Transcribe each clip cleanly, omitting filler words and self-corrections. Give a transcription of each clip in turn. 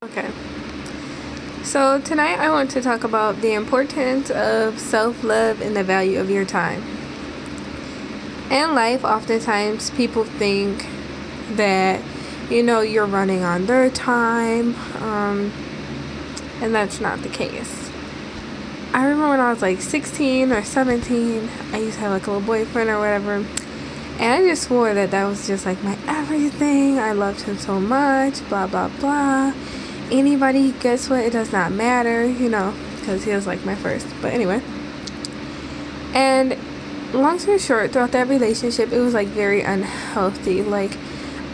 Okay, so tonight I want to talk about the importance of self-love and the value of your time. In life, oftentimes people think that, you're running on their time, and that's not the case. I remember when I was like 16 or 17, I used to have like a little boyfriend or whatever, and I just swore that was just like my everything. I loved him so much, blah, blah, blah. Anybody, guess what? It does not matter, because he was like my first. But anyway. And long story short, throughout that relationship, it was like very unhealthy. Like,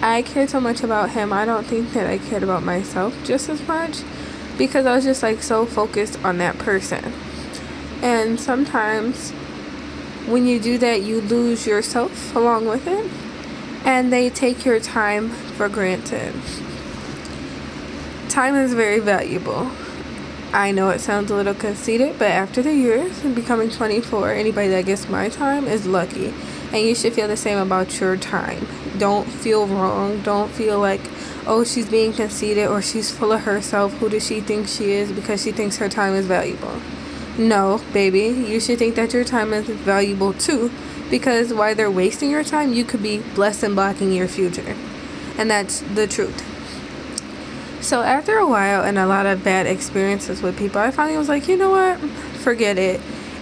I cared so much about him. I don't think that I cared about myself just as much because I was just like so focused on that person. And sometimes when you do that, you lose yourself along with it, and they take your time for granted. Time is very valuable. I know it sounds a little conceited, but after the years and becoming 24, anybody that gets my time is lucky. And you should feel the same about your time. Don't feel wrong. Don't feel like, oh, she's being conceited or she's full of herself. Who does she think she is because she thinks her time is valuable? No, baby. You should think that your time is valuable too, because while they're wasting your time, you could be blessed and blocking your future. And that's the truth. So after a while and a lot of bad experiences with people, I finally was like, you know what? Forget it.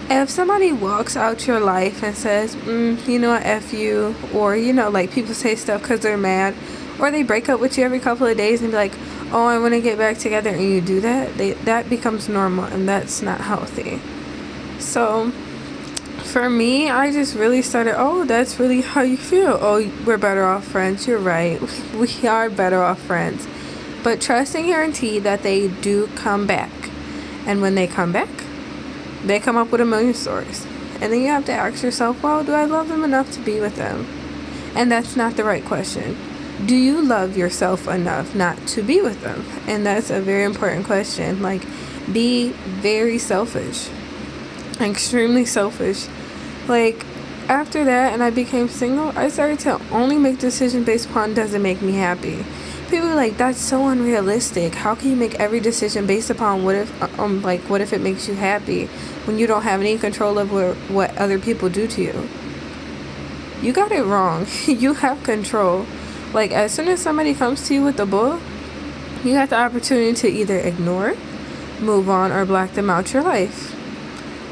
If somebody walks out your life and says, you know what, F you, or, like people say stuff because they're mad, or they break up with you every couple of days and be like, oh, I want to get back together, and you do that, that becomes normal, and that's not healthy. So for me, I just really started, oh, that's really how you feel. Oh, we're better off friends. You're right. We are better off friends. But trust and guarantee that they do come back. And when they come back, they come up with a million stories. And then you have to ask yourself, well, do I love them enough to be with them? And that's not the right question. Do you love yourself enough not to be with them? And that's a very important question. Like, be very selfish. Extremely selfish. Like, after that, and I became single, I started to only make decisions based upon does it make me happy. People are like, that's so unrealistic. How can you make every decision based upon what if it makes you happy when you don't have any control over what other people do to you? You got it wrong. You have control. Like, as soon as somebody comes to you with the bull, you have the opportunity to either ignore it, move on, or block them out your life.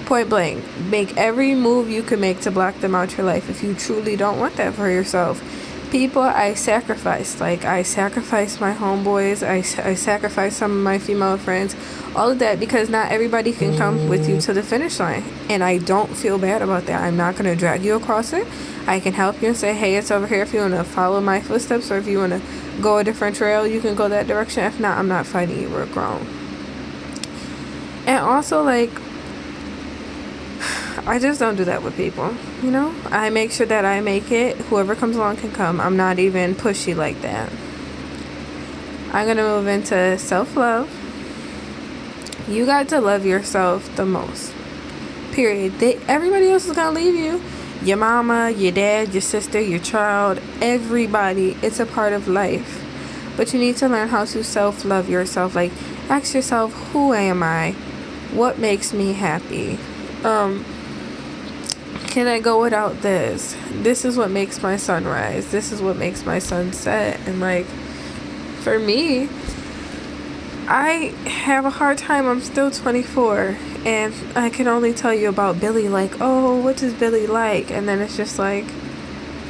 Point blank. Make every move you can make to block them out your life if you truly don't want that for yourself. People I sacrificed. Like, I sacrificed my homeboys. I sacrificed some of my female friends. All of that because not everybody can come with you to the finish line. And I don't feel bad about that. I'm not going to drag you across it. I can help you and say, hey, it's over here if you want to follow my footsteps, or if you want to go a different trail, you can go that direction. If not, I'm not fighting you. We're grown. And also, like, I just don't do that with people, I make sure that I make it. Whoever comes along can come. I'm not even pushy like that. I'm going to move into self-love. You got to love yourself the most. Period. Everybody else is going to leave you. Your mama, your dad, your sister, your child, everybody. It's a part of life. But you need to learn how to self-love yourself. Like, ask yourself, who am I? What makes me happy? Can I go without this? This is what makes my sunrise. This is what makes my sunset. And like, for me, I have a hard time. I'm still 24, and I can only tell you about Billy. Like, oh, what does Billy like? And then it's just like,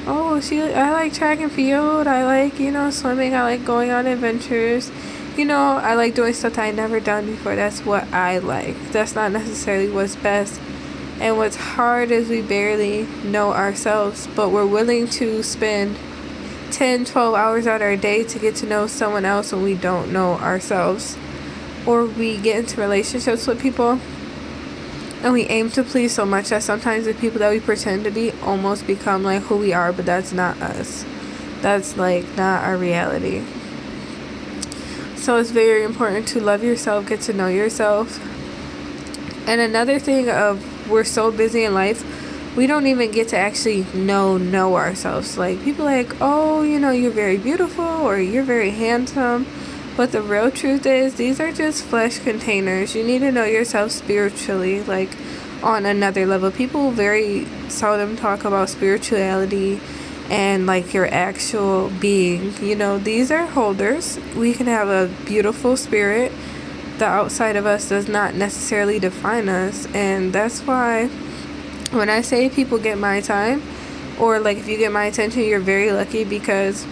oh, I like track and field. I like, swimming. I like going on adventures. I like doing stuff that I never done before. That's what I like. That's not necessarily what's best. And what's hard is we barely know ourselves, but we're willing to spend 10, 12 hours out of our day to get to know someone else when we don't know ourselves. Or we get into relationships with people and we aim to please so much that sometimes the people that we pretend to be almost become like who we are, but that's not us. That's like not our reality. So it's very important to love yourself, get to know yourself. And another thing of, we're so busy in life, we don't even get to actually know ourselves. Like, people like, oh, you're very beautiful, or you're very handsome, But the real truth is, these are just flesh containers. You need to know yourself spiritually, like on another level. People very seldom talk about spirituality and like your actual being. You know, these are holders. We can have a beautiful spirit. The outside of us does not necessarily define us. And that's why when I say people get my time, or like if you get my attention, you're very lucky, because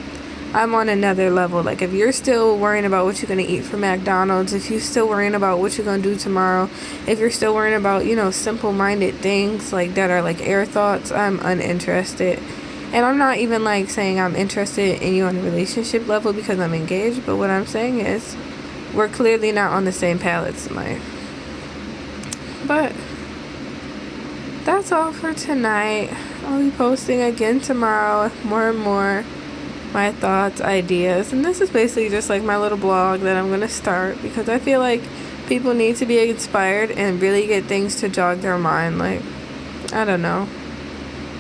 I'm on another level. Like if you're still worrying about what you're going to eat from McDonald's, if you're still worrying about what you're going to do tomorrow, if you're still worrying about, you know, simple-minded things like that are like air thoughts, I'm uninterested. And I'm not even like saying I'm interested in you on a relationship level because I'm engaged, but what I'm saying is we're clearly not on the same palettes in life. But that's all for tonight. I'll be posting again tomorrow with more and more my thoughts, ideas, and this is basically just like my little blog that I'm gonna start, because I feel like people need to be inspired and really get things to jog their mind. Like, I don't know,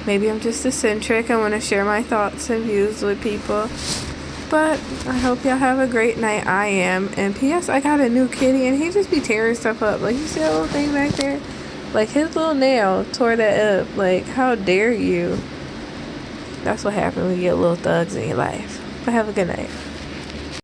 maybe I'm just eccentric. I want to share my thoughts and views with people, but I hope y'all have a great night. I am. And P.S. I got a new kitty, and he just be tearing stuff up. Like, you see that little thing back there? Like, his little nail tore that up. Like, how dare you? That's what happens when you get little thugs in your life. But have a good night.